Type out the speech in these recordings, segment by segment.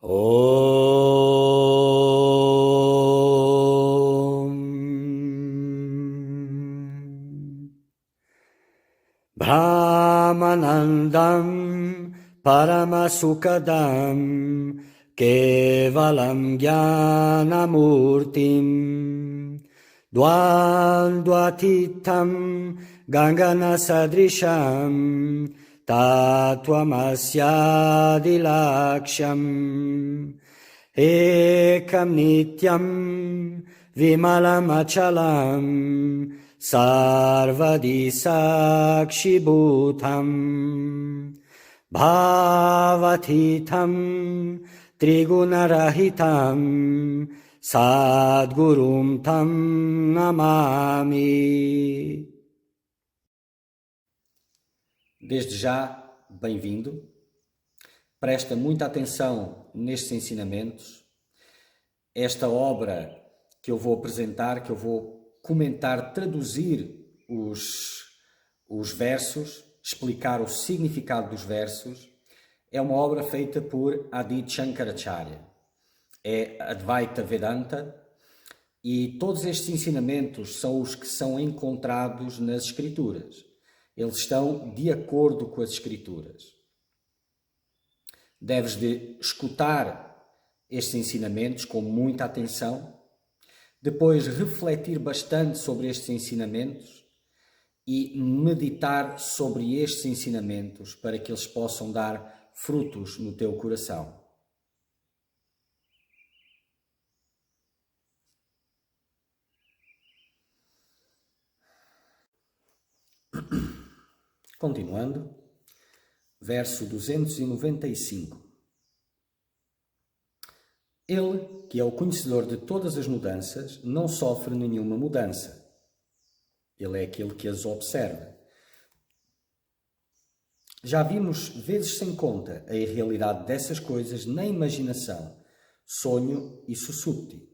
Om Brahmanandam Paramasukadam Kevalam Jnanamurtim Dvandvatitam Ganganasadrisham Tattvamasyadilaksham Ekam Nityam Vimalamachalam Sarvadi Sakshibhutam Bhavatitam Trigunarahitam Sadgurum Tam Namami. Desde já, bem-vindo. Presta muita atenção nestes ensinamentos. Esta obra que eu vou apresentar, que eu vou comentar, traduzir os versos, explicar o significado dos versos, é uma obra feita por Adi Shankaracharya. É Advaita Vedanta e todos estes ensinamentos são os que são encontrados nas Escrituras. Eles estão de acordo com as Escrituras. Deves de escutar estes ensinamentos com muita atenção, depois refletir bastante sobre estes ensinamentos e meditar sobre estes ensinamentos para que eles possam dar frutos no teu coração. Continuando, verso 295. Ele, que é o conhecedor de todas as mudanças, não sofre nenhuma mudança. Ele é aquele que as observa. Já vimos vezes sem conta a irrealidade dessas coisas na imaginação, sonho e susupti.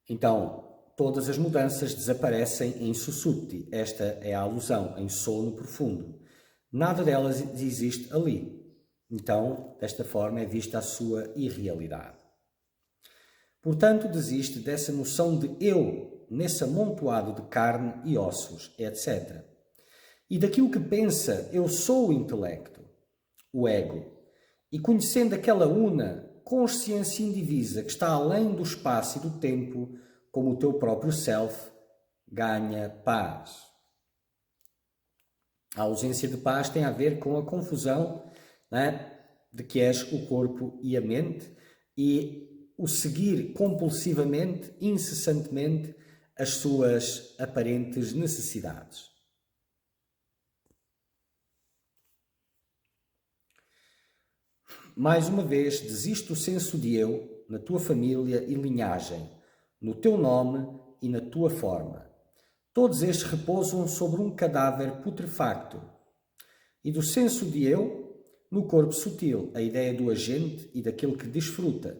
Então, todas as mudanças desaparecem em susupti. Esta é a alusão, em sono profundo. Nada delas existe ali. Então, desta forma é vista a sua irrealidade. Portanto, desiste dessa noção de eu, nesse amontoado de carne e ossos, etc. E daquilo que pensa, eu sou o intelecto, o ego, e conhecendo aquela una consciência indivisa que está além do espaço e do tempo, como o teu próprio self, ganha paz. A ausência de paz tem a ver com a confusão, de que és o corpo e a mente e o seguir compulsivamente, incessantemente, as suas aparentes necessidades. Mais uma vez, desiste do senso de eu na tua família e linhagem, no teu nome e na tua forma. Todos estes repousam sobre um cadáver putrefacto. E do senso de eu, no corpo sutil, a ideia do agente e daquele que desfruta.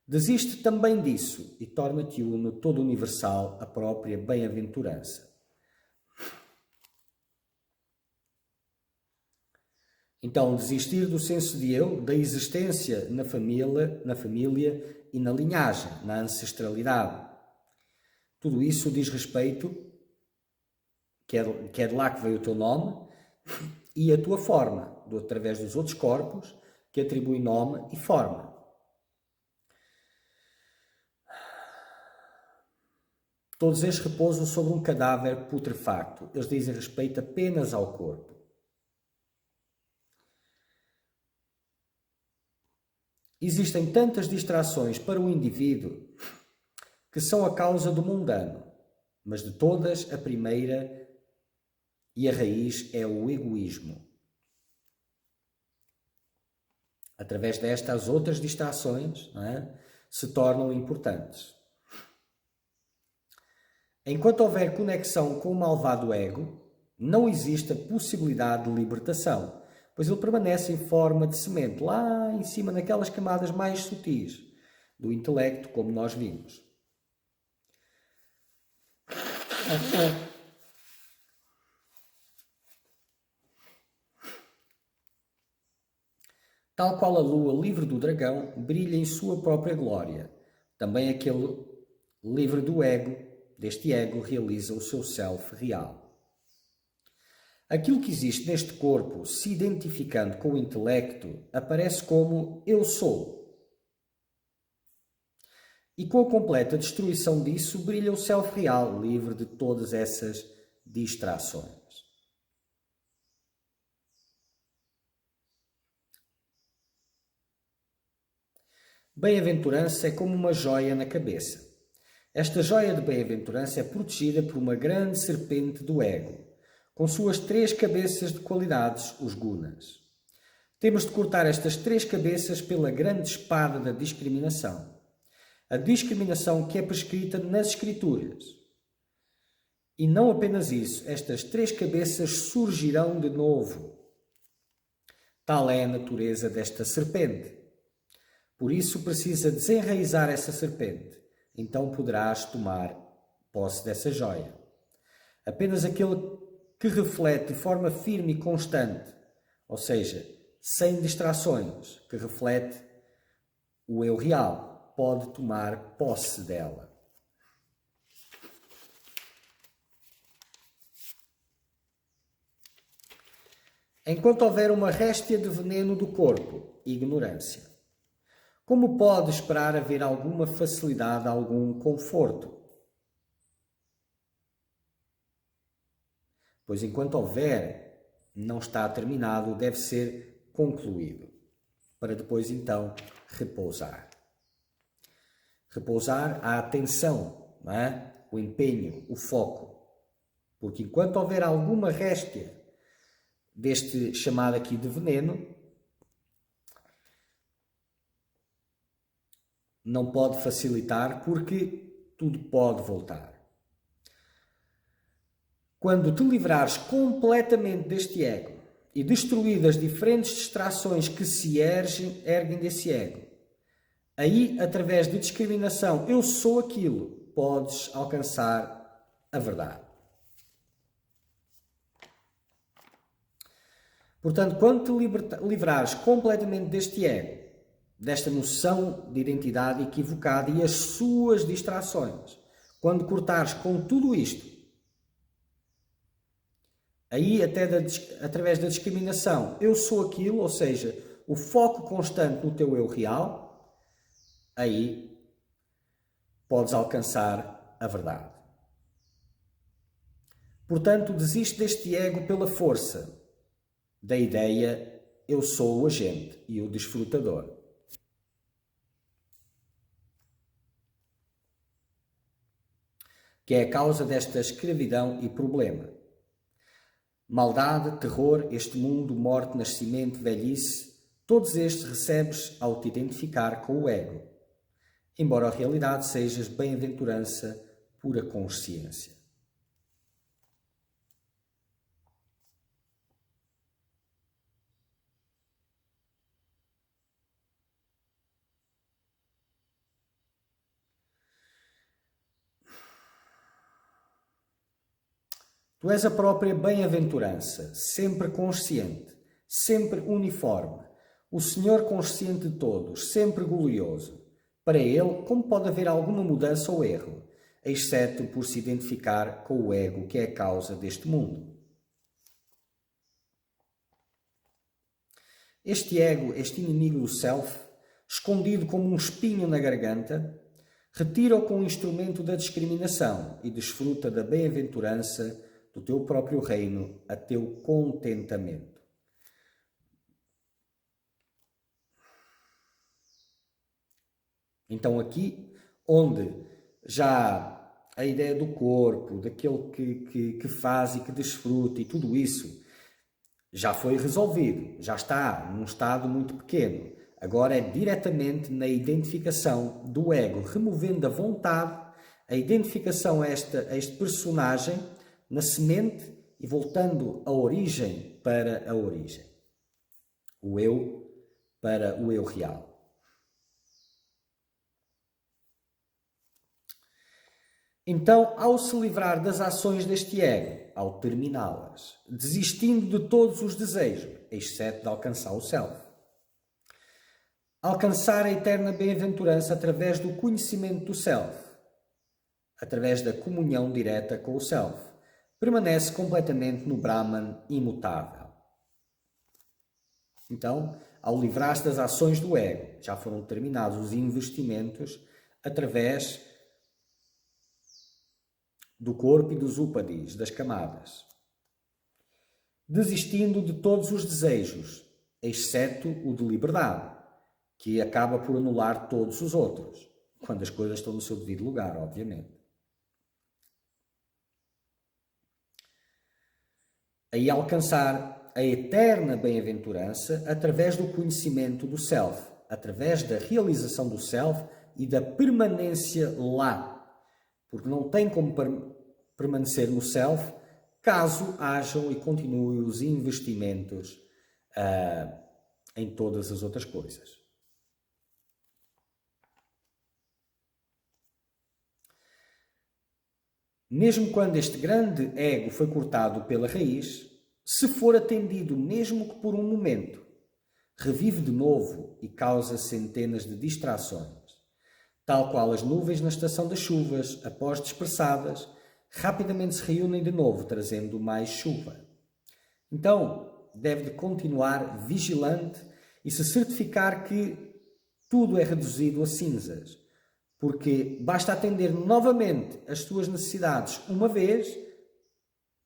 Desiste também disso e torna-te uno, todo universal, a própria bem-aventurança. Então, desistir do senso de eu, da existência na família e na linhagem, na ancestralidade. Tudo isso diz respeito, que é de lá que veio o teu nome, e a tua forma, através dos outros corpos, que atribuem nome e forma. Todos estes repousam sobre um cadáver putrefacto. Eles dizem respeito apenas ao corpo. Existem tantas distrações para o indivíduo que são a causa do mundano, mas de todas a primeira e a raiz é o egoísmo. Através destas, as outras distrações se tornam importantes. Enquanto houver conexão com o malvado ego, não existe a possibilidade de libertação, pois ele permanece em forma de semente, lá em cima naquelas camadas mais sutis do intelecto, como nós vimos. Tal qual a lua livre do dragão brilha em sua própria glória, também aquele livre do ego, deste ego, realiza o seu self real. Aquilo que existe neste corpo, se identificando com o intelecto, aparece como eu sou. E com a completa destruição disso, brilha o self real, livre de todas essas distrações. Bem-aventurança é como uma joia na cabeça. Esta joia de bem-aventurança é protegida por uma grande serpente do ego, com suas 3 cabeças de qualidades, os gunas. Temos de cortar estas 3 cabeças pela grande espada da discriminação. A discriminação que é prescrita nas Escrituras. E não apenas isso, estas 3 cabeças surgirão de novo. Tal é a natureza desta serpente. Por isso precisa desenraizar essa serpente. Então poderás tomar posse dessa joia. Apenas aquele que reflete de forma firme e constante, ou seja, sem distrações, que reflete o eu real, pode tomar posse dela. Enquanto houver uma réstia de veneno do corpo, ignorância. Como pode esperar haver alguma facilidade, algum conforto? Pois enquanto houver, não está terminado, deve ser concluído, para depois então repousar. Repousar a atenção, não é? O empenho, o foco. Porque enquanto houver alguma réstia deste chamado aqui de veneno, não pode facilitar porque tudo pode voltar. Quando te livrares completamente deste ego e destruir as diferentes distrações que se erguem desse ego, aí, através de discriminação, eu sou aquilo, podes alcançar a verdade. Portanto, quando te livrares completamente deste ego, desta noção de identidade equivocada e as suas distrações, quando cortares com tudo isto, aí até através da discriminação, eu sou aquilo, ou seja, o foco constante no teu eu real, aí podes alcançar a verdade. Portanto, desiste deste ego pela força da ideia eu sou o agente e o desfrutador. Que é a causa desta escravidão e problema. Maldade, terror, este mundo, morte, nascimento, velhice, todos estes recebes ao te identificar com o ego, embora a realidade sejas bem-aventurança, pura consciência. Tu és a própria bem-aventurança, sempre consciente, sempre uniforme, o Senhor consciente de todos, sempre glorioso. Para Ele, como pode haver alguma mudança ou erro, exceto por se identificar com o ego que é a causa deste mundo? Este ego, este inimigo do self, escondido como um espinho na garganta, retira-o com o instrumento da discriminação e desfruta da bem-aventurança do teu próprio reino a teu contentamento. Então aqui, onde já a ideia do corpo, daquele que faz e que desfruta e tudo isso, já foi resolvido, já está num estado muito pequeno. Agora é diretamente na identificação do ego, removendo a vontade, a identificação a este personagem, na semente e voltando a origem para a origem. O eu para o eu real. Então, ao se livrar das ações deste ego, ao terminá-las, desistindo de todos os desejos, exceto de alcançar o self, alcançar a eterna bem-aventurança através do conhecimento do Self, através da comunhão direta com o Self. Permanece completamente no Brahman imutável. Então, ao livrar-se das ações do ego, já foram determinados os investimentos através do corpo e dos upadis, das camadas. Desistindo de todos os desejos, exceto o de liberdade, que acaba por anular todos os outros, quando as coisas estão no seu devido lugar, obviamente. Aí alcançar a eterna bem-aventurança através do conhecimento do Self, através da realização do Self e da permanência lá. Porque não tem como permanecer no Self caso hajam e continuem os investimentos em todas as outras coisas. Mesmo quando este grande ego foi cortado pela raiz, se for atendido mesmo que por um momento, revive de novo e causa centenas de distrações, tal qual as nuvens na estação das chuvas, após dispersadas, rapidamente se reúnem de novo, trazendo mais chuva. Então, deve de continuar vigilante e se certificar que tudo é reduzido a cinzas, porque basta atender novamente as suas necessidades uma vez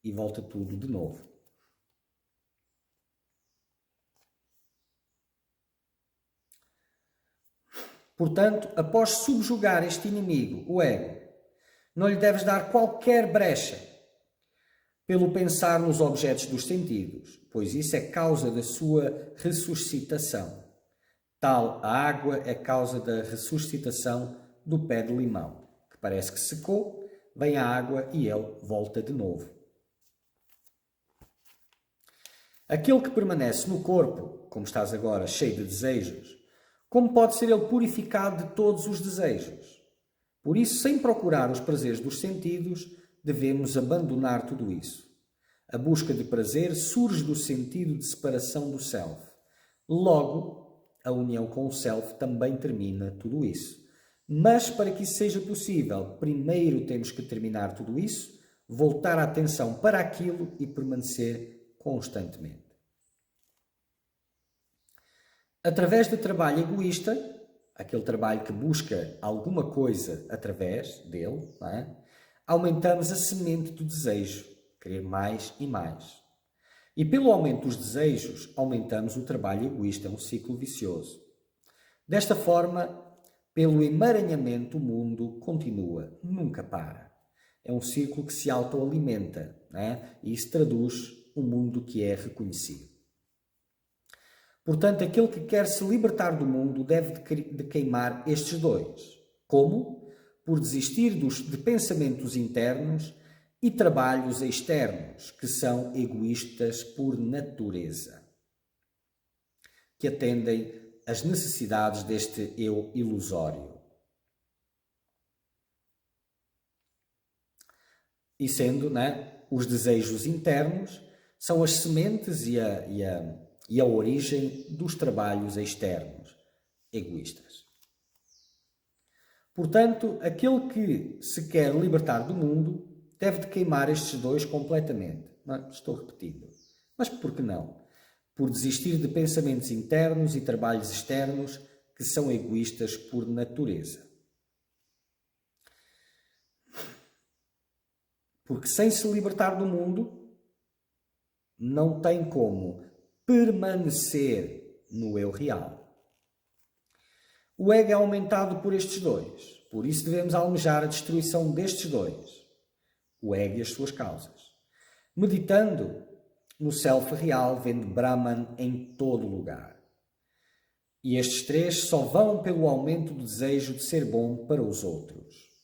e volta tudo de novo. Portanto, após subjugar este inimigo, o ego, não lhe deves dar qualquer brecha pelo pensar nos objetos dos sentidos, pois isso é causa da sua ressuscitação. Tal a água é causa da ressuscitação do pé de limão, que parece que secou, vem a água e ele volta de novo. Aquele que permanece no corpo, como estás agora, cheio de desejos, como pode ser ele purificado de todos os desejos? Por isso, sem procurar os prazeres dos sentidos, devemos abandonar tudo isso. A busca de prazer surge do sentido de separação do Self. Logo, a união com o Self também termina tudo isso. Mas, para que isso seja possível, primeiro temos que terminar tudo isso, voltar a atenção para aquilo e permanecer constantemente. Através de trabalho egoísta, aquele trabalho que busca alguma coisa através dele, não é? Aumentamos a semente do desejo, querer mais e mais. E pelo aumento dos desejos, aumentamos o trabalho egoísta, é um ciclo vicioso. Desta forma, pelo emaranhamento, o mundo continua, nunca para. É um ciclo que se autoalimenta, não é? E isso traduz um mundo que é reconhecido. Portanto, aquele que quer se libertar do mundo deve de queimar estes dois. Como? Por desistir de pensamentos internos e trabalhos externos, que são egoístas por natureza, que atendem às necessidades deste eu ilusório. E sendo, né, os desejos internos são as sementes e a origem dos trabalhos externos, egoístas. Portanto, aquele que se quer libertar do mundo deve de queimar estes dois completamente. Não, estou repetindo. Mas por que não? Por desistir de pensamentos internos e trabalhos externos que são egoístas por natureza. Porque sem se libertar do mundo, não tem como permanecer no eu real. O ego é aumentado por estes dois. Por isso devemos almejar a destruição destes dois. O ego e as suas causas. Meditando no Self real, vendo Brahman em todo lugar. E estes três só vão pelo aumento do desejo de ser bom para os outros.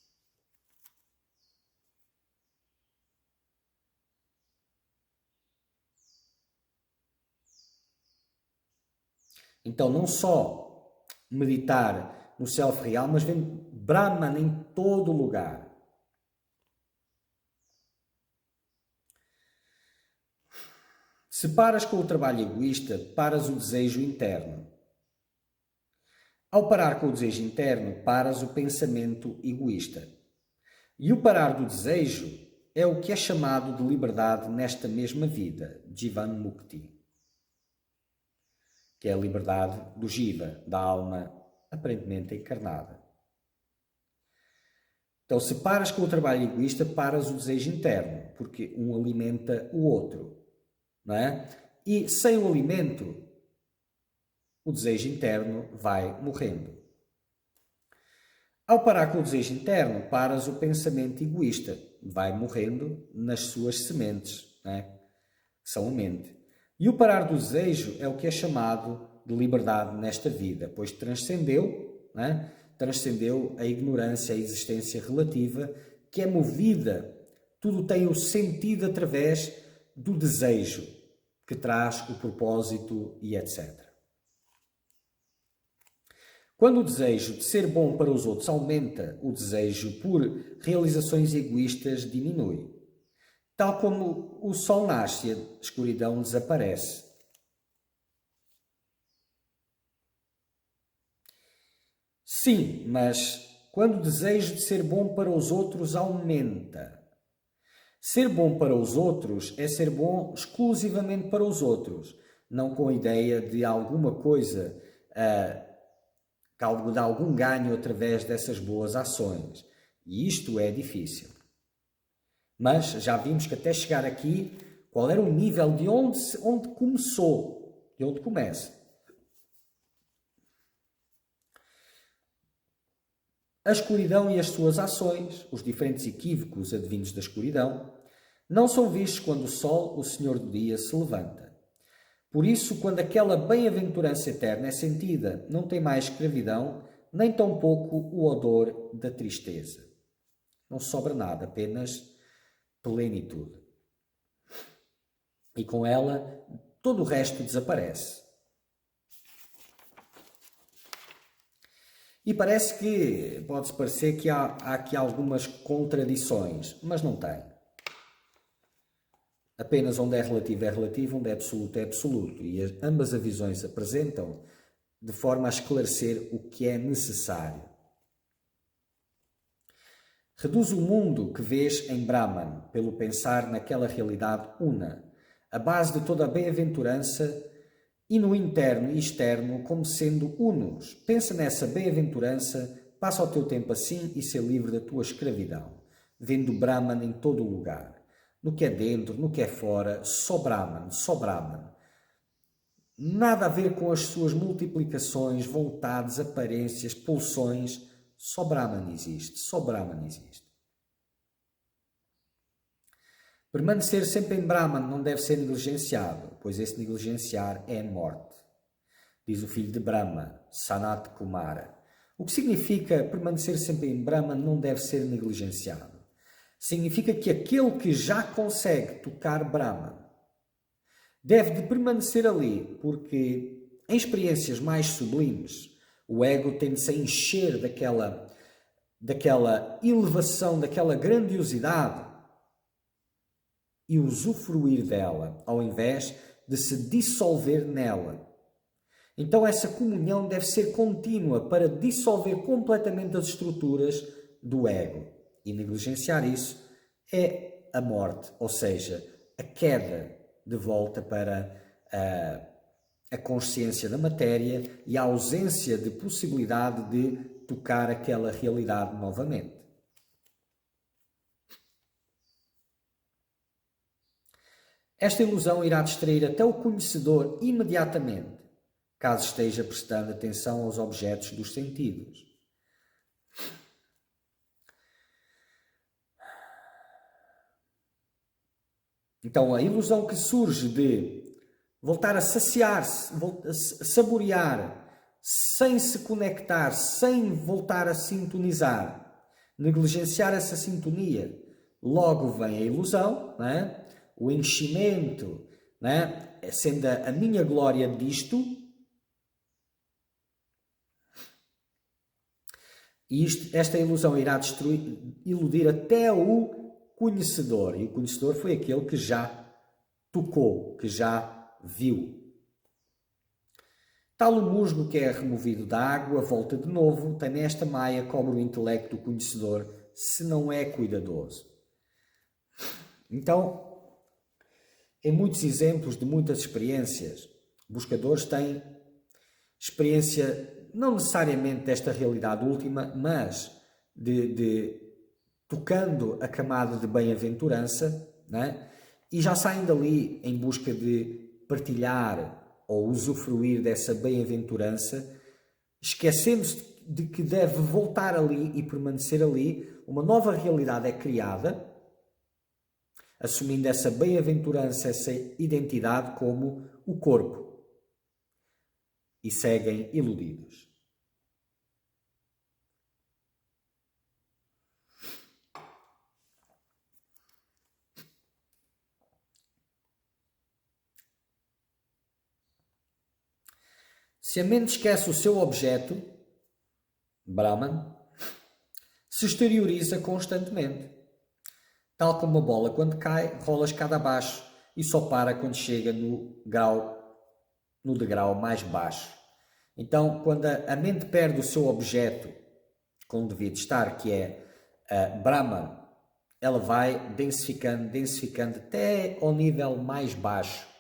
Então, não só meditar no Self real, mas vendo Brahman em todo lugar. Se paras com o trabalho egoísta, paras o desejo interno. Ao parar com o desejo interno, paras o pensamento egoísta. E o parar do desejo é o que é chamado de liberdade nesta mesma vida, Jivan Mukti, que é a liberdade do Jiva, da alma aparentemente encarnada. Então, se paras com o trabalho egoísta, paras o desejo interno, porque um alimenta o outro, não é? E sem o alimento, o desejo interno vai morrendo. Ao parar com o desejo interno, paras o pensamento egoísta, vai morrendo nas suas sementes, não é? Que são a mente. E o parar do desejo é o que é chamado de liberdade nesta vida, pois transcendeu, não é? Transcendeu a ignorância, a existência relativa, que é movida, tudo tem o sentido através do desejo, que traz o propósito e etc. Quando o desejo de ser bom para os outros aumenta, o desejo por realizações egoístas diminui. Tal como o sol nasce e a escuridão desaparece. Sim, mas quando o desejo de ser bom para os outros aumenta. Ser bom para os outros é ser bom exclusivamente para os outros, não com a ideia de alguma coisa, de algum ganho através dessas boas ações. E isto é difícil. Mas já vimos que até chegar aqui, qual era o nível de onde começou, de onde começa. A escuridão e as suas ações, os diferentes equívocos advindos da escuridão, não são vistos quando o sol, o Senhor do dia, se levanta. Por isso, quando aquela bem-aventurança eterna é sentida, não tem mais escravidão, nem tampouco o odor da tristeza. Não sobra nada, apenas plenitude. E com ela, todo o resto desaparece. E parece que, pode-se parecer que há aqui algumas contradições, mas não tem. Apenas onde é relativo, onde é absoluto. E ambas as visões apresentam de forma a esclarecer o que é necessário. Reduz o mundo que vês em Brahman, pelo pensar naquela realidade una, a base de toda a bem-aventurança, e no interno e externo como sendo unos. Pensa nessa bem-aventurança, passa o teu tempo assim e ser livre da tua escravidão, vendo Brahman em todo o lugar. No que é dentro, no que é fora, só Brahman, só Brahman. Nada a ver com as suas multiplicações, vontades, aparências, pulsões. Só Brahman existe, só Brahman existe. Permanecer sempre em Brahman não deve ser negligenciado, pois esse negligenciar é a morte. Diz o filho de Brahma, Sanat Kumara. O que significa permanecer sempre em Brahman não deve ser negligenciado. Significa que aquele que já consegue tocar Brahman deve de permanecer ali, porque em experiências mais sublimes, o ego tende-se a encher daquela elevação, daquela grandiosidade e usufruir dela, ao invés de se dissolver nela. Então essa comunhão deve ser contínua para dissolver completamente as estruturas do ego. E negligenciar isso é a morte, ou seja, a queda de volta para a consciência da matéria e a ausência de possibilidade de tocar aquela realidade novamente. Esta ilusão irá distrair até o conhecedor imediatamente, caso esteja prestando atenção aos objetos dos sentidos. Então, a ilusão que surge de voltar a saciar-se, a saborear, sem se conectar, sem voltar a sintonizar, negligenciar essa sintonia, logo vem a ilusão, não é? O enchimento, não é? Sendo a minha glória disto, e esta ilusão irá iludir até o conhecedor. E o conhecedor foi aquele que já tocou, que já viu. Tal o musgo que é removido da água, volta de novo, tem nesta maia, cobre o intelecto do conhecedor, se não é cuidadoso. Então, em muitos exemplos de muitas experiências, buscadores têm experiência não necessariamente desta realidade última, mas de tocando a camada de bem-aventurança, né? E já saem dali em busca de partilhar ou usufruir dessa bem-aventurança, esquecendo-se de que deve voltar ali e permanecer ali. Uma nova realidade é criada, assumindo essa bem-aventurança, essa identidade como o corpo, e seguem iludidos. Se a mente esquece o seu objeto, Brahman, se exterioriza constantemente. Tal como uma bola, quando cai, rola escada abaixo e só para quando chega no degrau mais baixo. Então, quando a mente perde o seu objeto, como devia de estar, que é Brahman, ela vai densificando até ao nível mais baixo.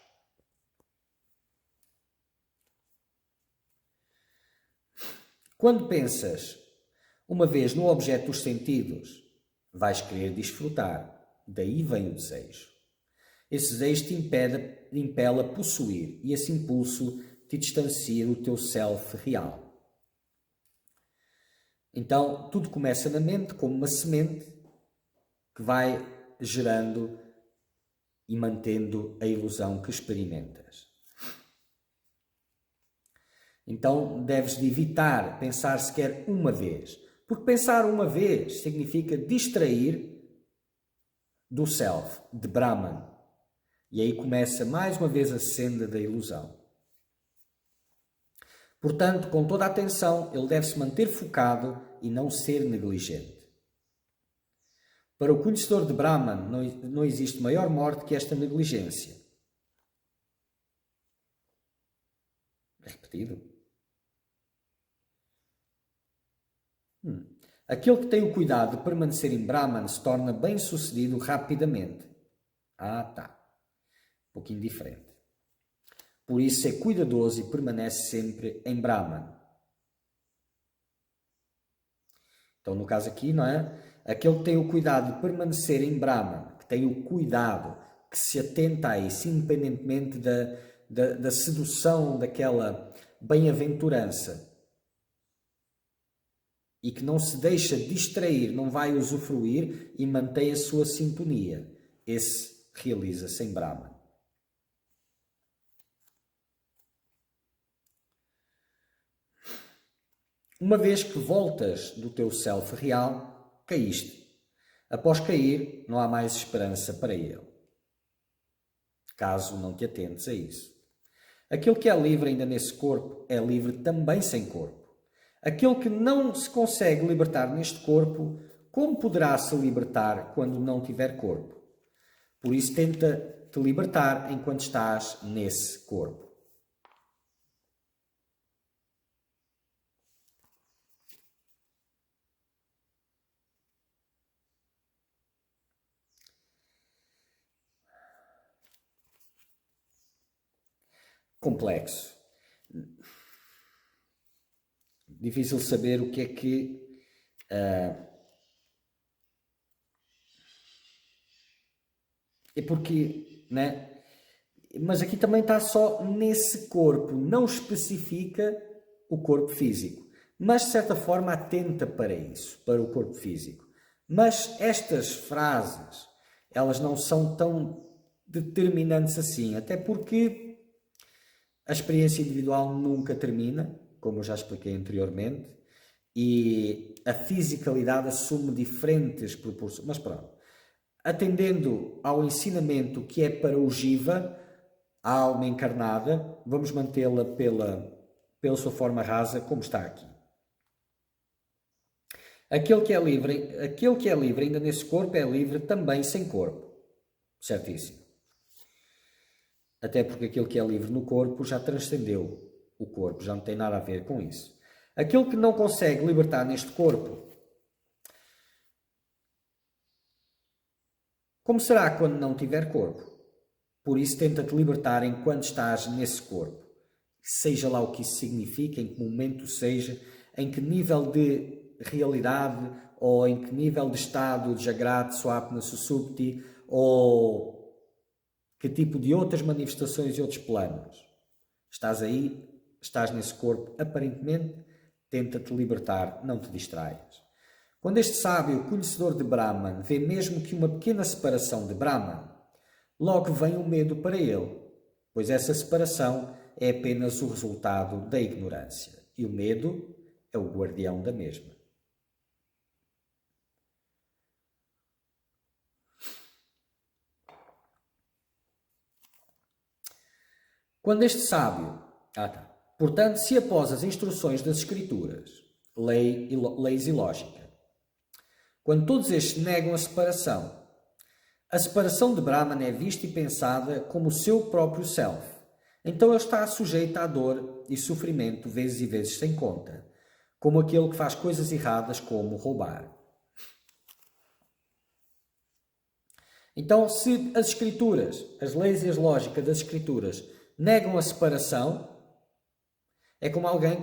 Quando pensas uma vez no objeto dos sentidos, vais querer desfrutar. Daí vem o desejo. Esse desejo te impele a possuir e esse impulso te distancia do teu self real. Então, tudo começa na mente como uma semente que vai gerando e mantendo a ilusão que experimentas. Então, deves de evitar pensar sequer uma vez. Porque pensar uma vez significa distrair do self, de Brahman. E aí começa mais uma vez a senda da ilusão. Portanto, com toda a atenção, ele deve se manter focado e não ser negligente. Para o conhecedor de Brahman, não existe maior morte que esta negligência. É repetido. Aquele que tem o cuidado de permanecer em Brahman se torna bem-sucedido rapidamente. Tá. Um pouquinho diferente. Por isso é cuidadoso e permanece sempre em Brahman. Então, no caso aqui, não é? Aquele que tem o cuidado de permanecer em Brahman, que tem o cuidado, que se atenta a isso, independentemente da sedução daquela bem-aventurança, e que não se deixa distrair, não vai usufruir e mantém a sua sintonia. Esse realiza-se em Brahman. Uma vez que voltas do teu self real, caíste. Após cair, não há mais esperança para ele. Caso não te atentes a isso. Aquele que é livre ainda nesse corpo, é livre também sem corpo. Aquele que não se consegue libertar neste corpo, como poderá se libertar quando não tiver corpo? Por isso tenta te libertar enquanto estás nesse corpo. Complexo. Difícil saber o que é que é porque, né? Mas aqui também está só nesse corpo, não especifica o corpo físico, mas de certa forma atenta para isso, para o corpo físico. Mas estas frases, elas não são tão determinantes assim, até porque a experiência individual nunca termina, como eu já expliquei anteriormente, e a fisicalidade assume diferentes proporções. Mas pronto, atendendo ao ensinamento que é para o Jiva, a alma encarnada, vamos mantê-la pela sua forma rasa, como está aqui. Aquele que é livre ainda nesse corpo é livre também sem corpo. Certíssimo. Até porque aquele que é livre no corpo já transcendeu o corpo, já não tem nada a ver com isso. Aquele que não consegue libertar neste corpo, como será quando não tiver corpo? Por isso tenta-te libertar enquanto estás nesse corpo. Seja lá o que isso significa, em que momento seja, em que nível de realidade ou em que nível de estado de Jagrat, Swapna, Susupti ou que tipo de outras manifestações e outros planos. Estás aí, estás nesse corpo, aparentemente, tenta-te libertar, não te distraias. Quando este sábio, conhecedor de Brahman, vê mesmo que uma pequena separação de Brahman, logo vem o medo para ele, pois essa separação é apenas o resultado da ignorância. E o medo é o guardião da mesma. Quando este sábio... Portanto, se após as instruções das Escrituras, leis e lógica, quando todos estes negam a separação de Brahman é vista e pensada como o seu próprio self, então ele está sujeito à dor e sofrimento vezes e vezes sem conta, como aquele que faz coisas erradas como roubar. Então, se as Escrituras, as leis e as lógicas das Escrituras negam a separação, é como alguém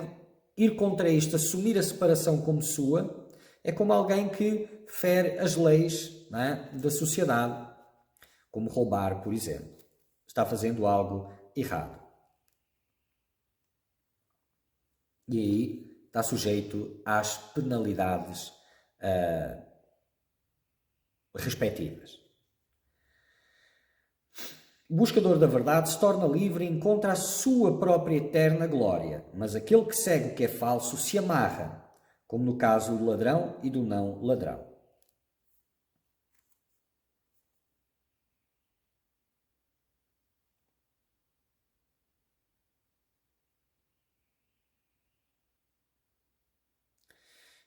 ir contra isto, assumir a separação como sua, é como alguém que fere as leis, não é, da sociedade, como roubar, por exemplo. Está fazendo algo errado. E aí está sujeito às penalidades respectivas. O buscador da verdade se torna livre e encontra a sua própria eterna glória, mas aquele que segue o que é falso se amarra, como no caso do ladrão e do não ladrão.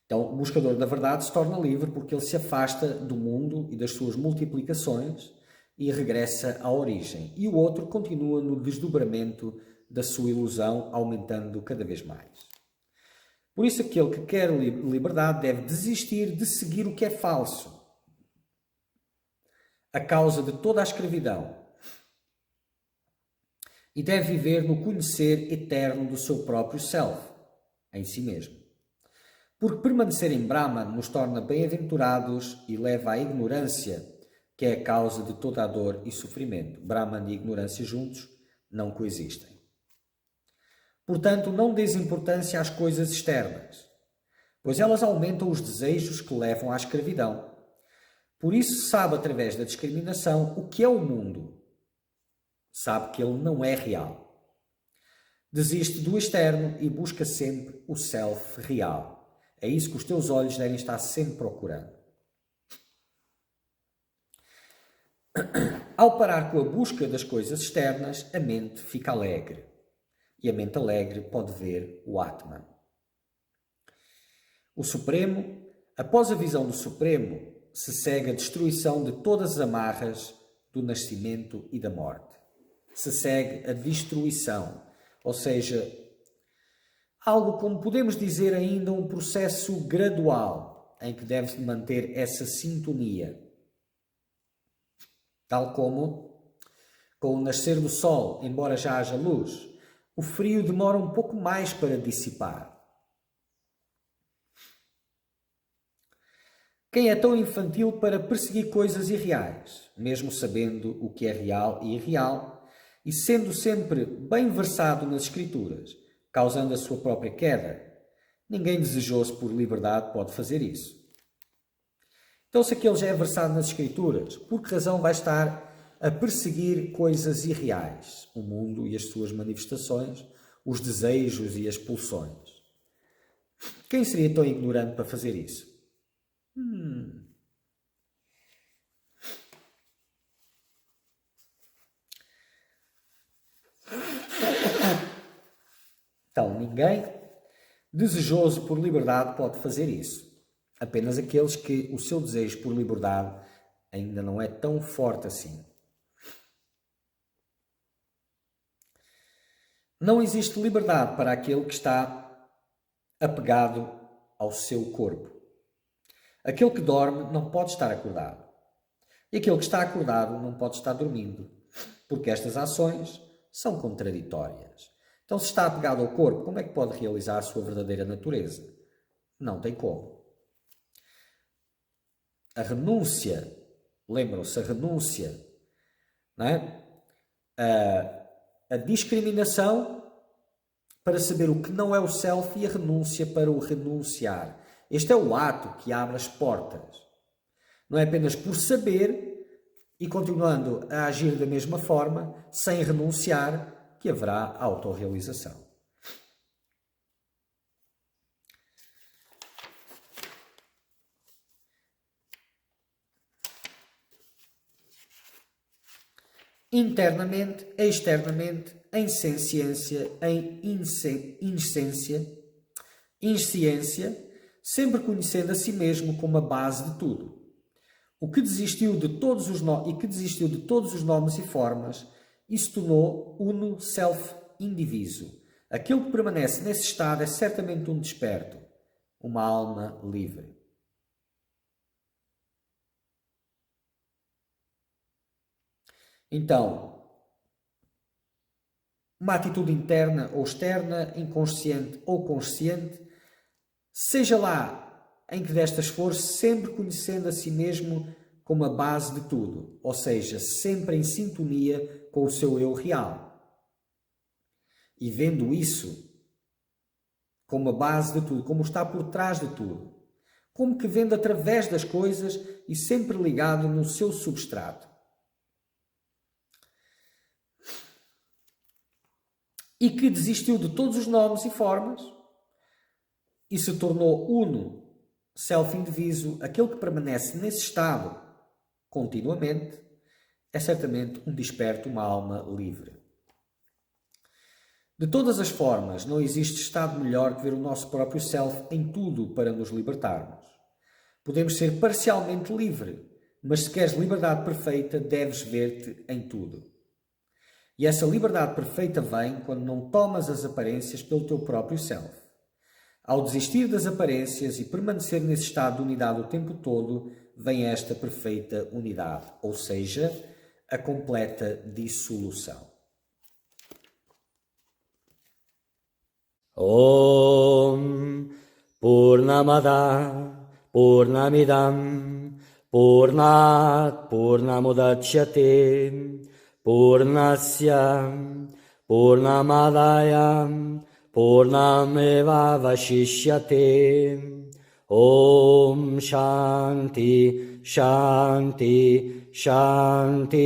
Então, o buscador da verdade se torna livre porque ele se afasta do mundo e das suas multiplicações e regressa à origem. E o outro continua no desdobramento da sua ilusão, aumentando cada vez mais. Por isso, aquele que quer liberdade deve desistir de seguir o que é falso, a causa de toda a escravidão, e deve viver no conhecer eterno do seu próprio self, em si mesmo. Porque permanecer em Brahman nos torna bem-aventurados e leva à ignorância, que é a causa de toda a dor e sofrimento. Brahman e ignorância juntos não coexistem. Portanto, não dês importância às coisas externas, pois elas aumentam os desejos que levam à escravidão. Por isso, sabe através da discriminação o que é o mundo. Sabe que ele não é real. Desiste do externo e busca sempre o self real. É isso que os teus olhos devem estar sempre procurando. Ao parar com a busca das coisas externas, a mente fica alegre. E a mente alegre pode ver o Atman. O Supremo, após a visão do Supremo, se segue a destruição de todas as amarras do nascimento e da morte. Se segue a destruição, ou seja, algo como podemos dizer ainda um processo gradual em que deve-se manter essa sintonia. Tal como com o nascer do sol, embora já haja luz, o frio demora um pouco mais para dissipar. Quem é tão infantil para perseguir coisas irreais, mesmo sabendo o que é real e irreal, e sendo sempre bem versado nas Escrituras, causando a sua própria queda? Ninguém desejoso por liberdade pode fazer isso. Então, se aquele já é versado nas Escrituras, por que razão vai estar a perseguir coisas irreais, o mundo e as suas manifestações, os desejos e as pulsões? Quem seria tão ignorante para fazer isso? Então, ninguém desejoso por liberdade pode fazer isso. Apenas aqueles que o seu desejo por liberdade ainda não é tão forte assim. Não existe liberdade para aquele que está apegado ao seu corpo. Aquele que dorme não pode estar acordado. E aquele que está acordado não pode estar dormindo, porque estas ações são contraditórias. Então, se está apegado ao corpo, como é que pode realizar a sua verdadeira natureza? Não tem como. A renúncia, lembram-se, a renúncia, não é? A discriminação para saber o que não é o self e a renúncia para o renunciar. Este é o ato que abre as portas. Não é apenas por saber e continuando a agir da mesma forma, sem renunciar, que haverá autorrealização. Internamente, externamente, em ciência, em insciência, sempre conhecendo a si mesmo como a base de tudo. O que desistiu de todos os nomes e formas e se tornou uno self indiviso. Aquele que permanece nesse estado é certamente um desperto, uma alma livre. Então, uma atitude interna ou externa, inconsciente ou consciente, seja lá em que destas for, sempre conhecendo a si mesmo como a base de tudo, ou seja, sempre em sintonia com o seu eu real. E vendo isso como a base de tudo, como está por trás de tudo, como que vendo através das coisas e sempre ligado no seu substrato. E que desistiu de todos os nomes e formas e se tornou uno, self-indiviso, aquele que permanece nesse estado continuamente, é certamente um desperto, uma alma livre. De todas as formas, não existe estado melhor que ver o nosso próprio self em tudo para nos libertarmos. Podemos ser parcialmente livre, mas se queres liberdade perfeita, deves ver-te em tudo. E essa liberdade perfeita vem quando não tomas as aparências pelo teu próprio self. Ao desistir das aparências e permanecer nesse estado de unidade o tempo todo, vem esta perfeita unidade, ou seja, a completa dissolução. Om Purnamada Purnamidam Purnat Purnamudachyate Purnasya Purnamadaya Purnameva Vashishyate Om Shanti Shanti Shanti